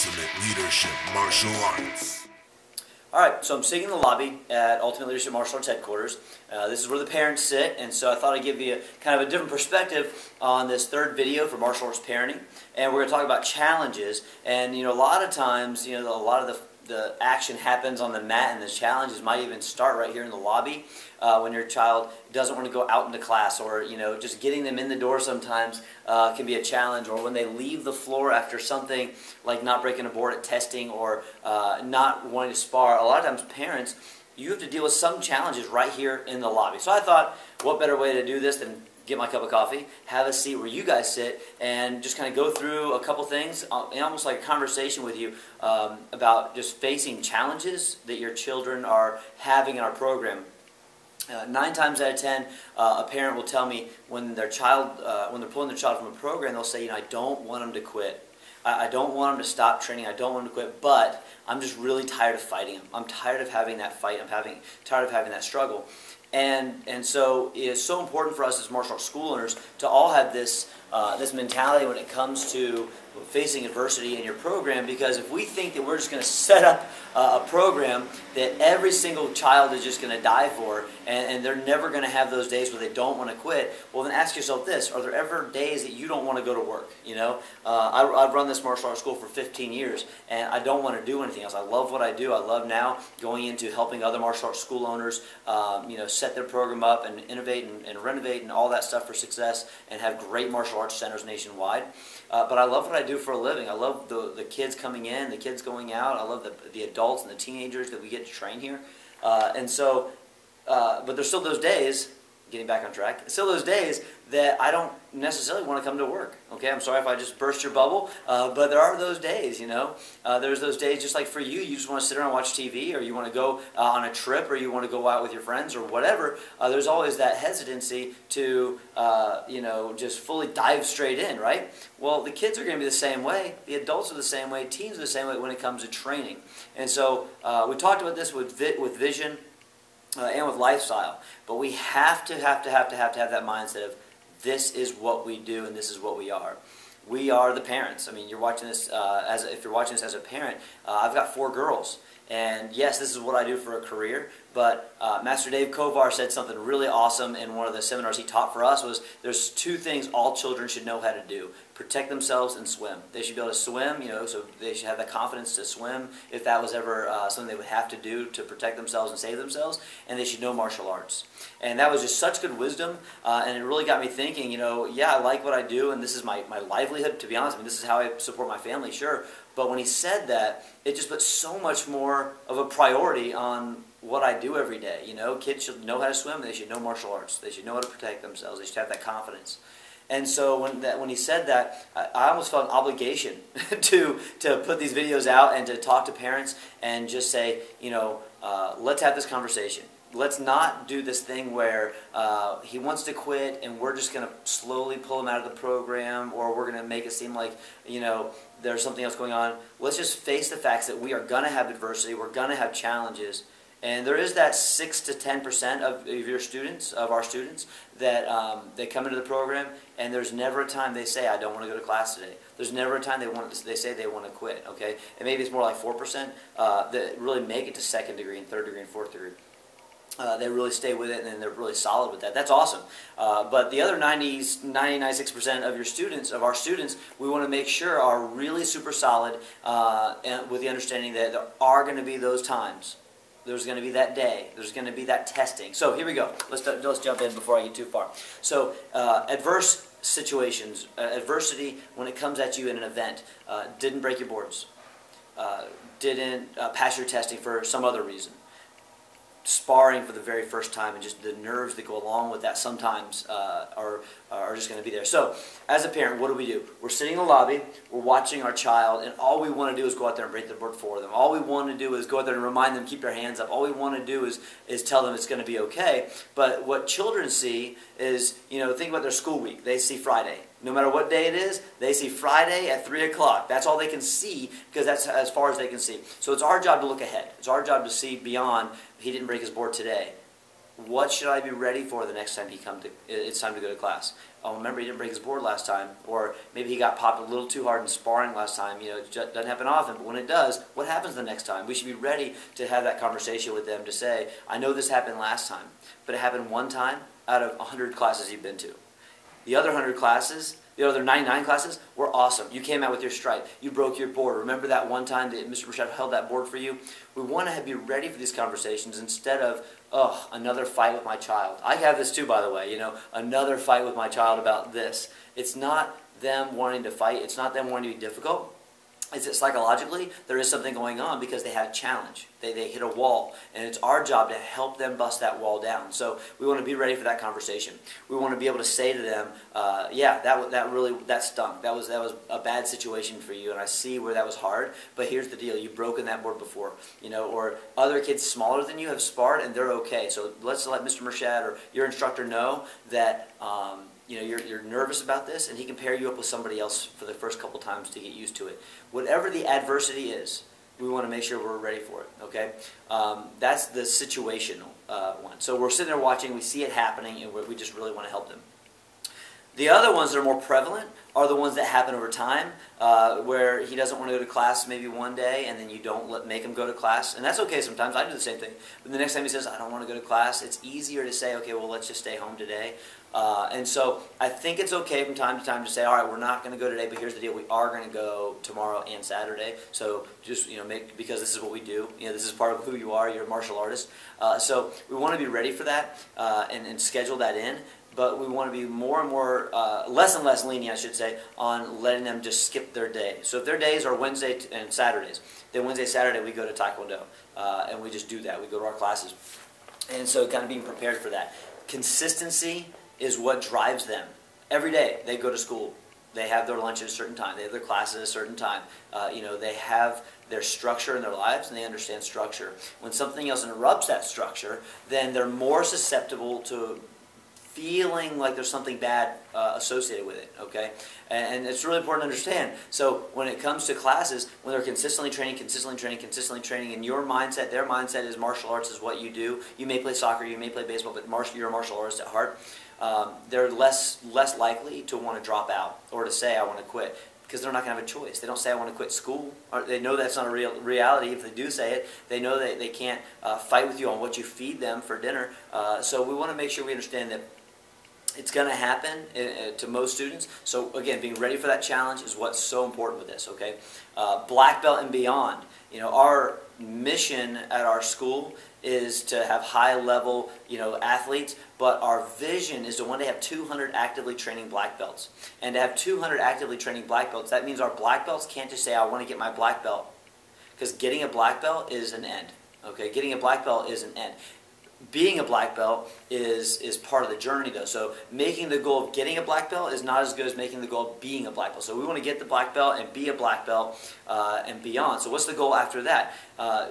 Ultimate Leadership Martial Arts. Alright, so I'm sitting in the lobby at Ultimate Leadership Martial Arts headquarters. This is where the parents sit, and so I thought I'd give you kind of a different perspective on this third video for martial arts parenting. And we're going to talk about challenges. And a lot of times, a lot of the action happens on the mat, and the challenges might even start right here in the lobby when your child doesn't want to go out into class, or just getting them in the door sometimes can be a challenge, or when they leave the floor after something like not breaking a board at testing, or not wanting to spar. A lot of times parents, you have to deal with some challenges right here in the lobby. So I thought, what better way to do this than get my cup of coffee, have a seat where you guys sit, and just kind of go through a couple things, almost like a conversation with you about just facing challenges that your children are having in our program. 9 times out of 10, a parent will tell me when their child, when they're pulling their child from a program, they'll say, I don't want them to quit. I don't want them to stop training. I don't want them to quit, but I'm just really tired of fighting them. I'm tired of having that fight. I'm tired of having that struggle. And so it's so important for us as martial arts school owners to all have this this mentality when it comes to facing adversity in your program, because if we think that we're just going to set up a program that every single child is just going to die for, and they're never going to have those days where they don't want to quit, well then ask yourself this: are there ever days that you don't want to go to work? I've run this martial arts school for 15 years, and I don't want to do anything else. I love what I do. I love now going into helping other martial arts school owners set their program up and innovate and renovate and all that stuff for success, and have great martial arts centers nationwide. But I love what I do for a living. I love the kids coming in, the kids going out. I love the adults and the teenagers that we get to train here. But there's still those days, getting back on track, still those days that I don't necessarily want to come to work. Okay, I'm sorry if I just burst your bubble, but there are those days, There's those days, just like for you, you just want to sit around and watch TV, or you want to go on a trip, or you want to go out with your friends, or whatever. There's always that hesitancy to, just fully dive straight in, right? Well, the kids are going to be the same way. The adults are the same way. Teens are the same way when it comes to training. And so we talked about this with vision and with lifestyle, but we have to have that mindset of this is what we do and this is what we are. We are the parents. I mean, you're watching this if you're watching this as a parent. I've got 4 girls, and yes, this is what I do for a career. But Master Dave Kovar said something really awesome in one of the seminars he taught for us. Was there's 2 things all children should know how to do: protect themselves and swim. They should be able to swim, so they should have the confidence to swim if that was ever something they would have to do to protect themselves and save themselves. And they should know martial arts. And that was just such good wisdom, and it really got me thinking, yeah, I like what I do, and this is my livelihood, to be honest. I mean, this is how I support my family, sure. But when he said that, it just put so much more of a priority on what I do every day. Kids should know how to swim, and they should know martial arts. They should know how to protect themselves. They should have that confidence. And so when he said that, I almost felt an obligation to put these videos out and to talk to parents and just say, let's have this conversation. Let's not do this thing where he wants to quit and we're just going to slowly pull him out of the program, or we're going to make it seem like, there's something else going on. Let's just face the facts that we are going to have adversity, we're going to have challenges. And there is that 6 to 10% of your students, of our students, that they come into the program, and there's never a time they say, I don't want to go to class today. There's never a time they say they want to quit, okay? And maybe it's more like 4% that really make it to 2nd degree and 3rd degree and 4th degree. They really stay with it, and they're really solid with that. That's awesome. But the other 96% of your students, of our students, we want to make sure are really super solid, and with the understanding that there are going to be those times. There's going to be that day. There's going to be that testing. So here we go. Let's jump in before I get too far. So adverse situations, adversity when it comes at you in an event. Didn't break your boards. Didn't pass your testing for some other reason. Sparring for the very first time, and just the nerves that go along with that sometimes are just going to be there. So, as a parent, what do? We're sitting in the lobby, we're watching our child, and all we want to do is go out there and break the board for them. All we want to do is go out there and remind them, keep their hands up. All we want to do is tell them it's going to be okay. But what children see is, think about their school week. They see Friday. No matter what day it is, they see Friday at 3 o'clock. That's all they can see, because that's as far as they can see. So it's our job to look ahead. It's our job to see beyond, he didn't break his board today. what should I be ready for the next time it's time to go to class? Oh, remember he didn't break his board last time, or maybe he got popped a little too hard in sparring last time. It doesn't happen often, but when it does, what happens the next time? We should be ready to have that conversation with them to say, I know this happened last time, but it happened one time out of 100 classes you've been to. The other 100 classes, the other 99 classes were awesome. You came out with your stripe. You broke your board. Remember that one time that Mr. Mershad held that board for you? We want to be ready for these conversations instead of, oh, another fight with my child. I have this too, by the way, another fight with my child about this. It's not them wanting to fight. It's not them wanting to be difficult. It's that psychologically there is something going on because they had a challenge. They hit a wall, and it's our job to help them bust that wall down. So we want to be ready for that conversation. We want to be able to say to them, yeah, that stunk. That was a bad situation for you, and I see where that was hard. But here's the deal: you've broken that board before, or other kids smaller than you have sparred, and they're okay. So let's let Mr. Mershad or your instructor know that. You're nervous about this, and he can pair you up with somebody else for the first couple times to get used to it. Whatever the adversity is, we want to make sure we're ready for it, okay? That's the situational one. So we're sitting there watching, we see it happening, and we just really want to help them. The other ones that are more prevalent are the ones that happen over time, where he doesn't want to go to class maybe one day, and then you don't make him go to class. And that's okay sometimes. I do the same thing. But the next time he says, I don't want to go to class, it's easier to say, okay, well, let's just stay home today. And so I think it's okay from time to time to say, all right, we're not going to go today, but here's the deal. We are going to go tomorrow and Saturday. So just, because this is what we do. This is part of who you are. You're a martial artist. So we want to be ready for that and schedule that in. But we want to be more and more, less and less lenient, I should say, on letting them just skip their day. So if their days are Wednesday and Saturdays, then Wednesday, Saturday, we go to Taekwondo. And we just do that. We go to our classes. And so kind of being prepared for that. Consistency is what drives them. Every day they go to school. They have their lunch at a certain time. They have their classes at a certain time. They have their structure in their lives, and they understand structure. When something else interrupts that structure, then they're more susceptible to feeling like there's something bad associated with it, okay? And it's really important to understand. So when it comes to classes, when they're consistently training, and your mindset, their mindset is martial arts is what you do. You may play soccer, you may play baseball, but you're a martial artist at heart. They're less likely to want to drop out or to say, I want to quit, because they're not going to have a choice. They don't say, I want to quit school. Or they know that's not a reality. If they do say it, they know that they can't fight with you on what you feed them for dinner. So we want to make sure we understand that it's going to happen to most students. So again, being ready for that challenge is what's so important with this, okay? Black belt and beyond. Our mission at our school is to have high-level, athletes, but our vision is to one day have 200 actively training black belts. And to have 200 actively training black belts, that means our black belts can't just say, I want to get my black belt. Because getting a black belt is an end, okay? Getting a black belt is an end. Being a black belt is part of the journey, though. So making the goal of getting a black belt is not as good as making the goal of being a black belt. So we want to get the black belt and be a black belt and beyond. So what's the goal after that?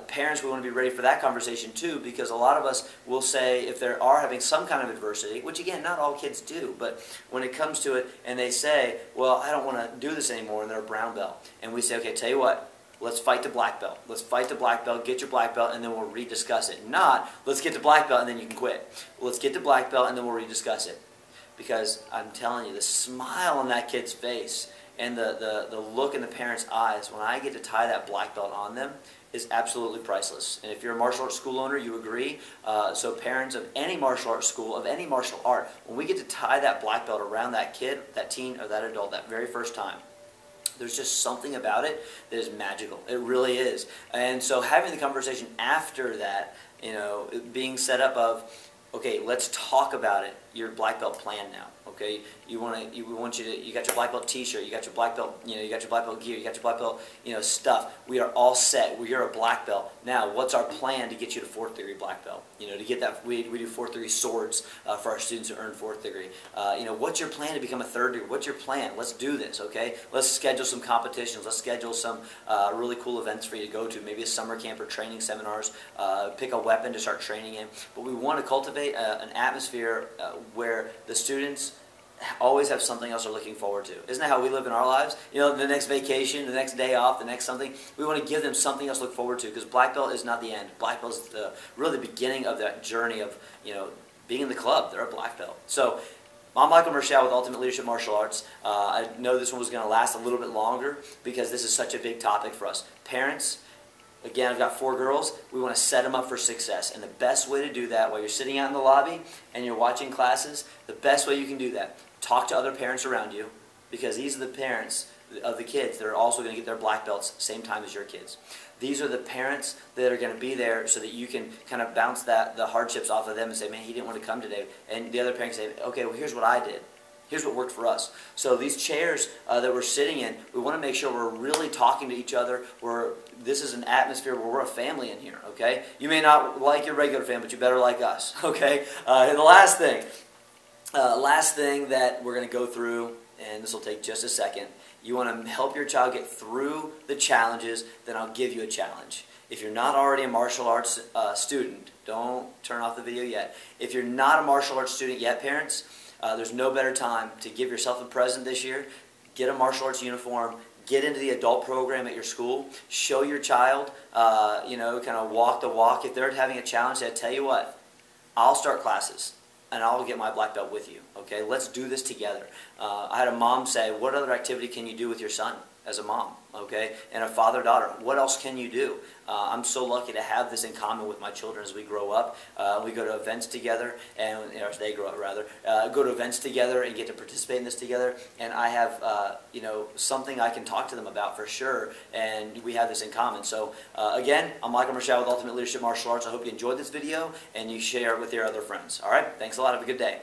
Parents, we want to be ready for that conversation too, because a lot of us will say if they are having some kind of adversity, which again, not all kids do, but when it comes to it, and they say, well, I don't want to do this anymore, and they're a brown belt. And we say, okay, tell you what, let's fight to black belt. Let's fight to black belt, get your black belt, and then we'll rediscuss it. Not, let's get to black belt and then you can quit. Let's get to black belt and then we'll rediscuss it. Because I'm telling you, the smile on that kid's face and the look in the parents' eyes when I get to tie that black belt on them is absolutely priceless. And if you're a martial arts school owner, you agree. So parents of any martial arts school, of any martial art, when we get to tie that black belt around that kid, that teen, or that adult that very first time, there's just something about it that is magical. It really is. And so having the conversation after that, being set up of, okay, let's talk about it, your black belt plan now. Okay, you got your black belt T-shirt, you got your black belt, you got your black belt gear, you got your black belt, stuff. We are all set. You're a black belt. Now, what's our plan to get you to 4th degree black belt? To get that, we do 4th degree swords for our students who earn 4th degree. What's your plan to become a 3rd degree? What's your plan? Let's do this. Okay, let's schedule some competitions. Let's schedule some really cool events for you to go to. Maybe a summer camp or training seminars. Pick a weapon to start training in. But we want to cultivate an atmosphere where the students always have something else they're looking forward to. Isn't that how we live in our lives? You know, the next vacation, the next day off, the next something. We want to give them something else to look forward to, because black belt is not the end. Black belt is really the beginning of that journey of, you know, being in the club. They're a black belt. So I'm Michael Mershad with Ultimate Leadership Martial Arts. I know this one was going to last a little bit longer because this is such a big topic for us. Parents, again, I've got 4 girls. We want to set them up for success. And the best way to do that, while you're sitting out in the lobby and you're watching classes, the best way you can do that, talk to other parents around you, because these are the parents of the kids that are also going to get their black belts same time as your kids. These are the parents that are going to be there so that you can kind of bounce the hardships off of them and say, man, he didn't want to come today. And the other parents say, okay, well, here's what I did. Here's what worked for us. So these chairs that we're sitting in, we want to make sure we're really talking to each other. This is an atmosphere where we're a family in here, okay? You may not like your regular family, but you better like us, okay? And the last thing that we're going to go through, and this will take just a second, you want to help your child get through the challenges, then I'll give you a challenge. If you're not already a martial arts student, don't turn off the video yet. If you're not a martial arts student yet, parents, there's no better time to give yourself a present this year. Get a martial arts uniform. Get into the adult program at your school. Show your child, you know, kind of walk the walk. If they're having a challenge, I tell you what, I'll start classes and I'll get my black belt with you. Okay, let's do this together. I had a mom say, what other activity can you do with your son as a mom? Okay, and a father-daughter, what else can you do? I'm so lucky to have this in common with my children as we grow up. We go to events together, and or as they grow up rather, go to events together and get to participate in this together. And I have, you know, something I can talk to them about for sure, and we have this in common. So again, I'm Michael Mershad with Ultimate Leadership Martial Arts. I hope you enjoyed this video and you share it with your other friends. All right, thanks a lot. Have a good day.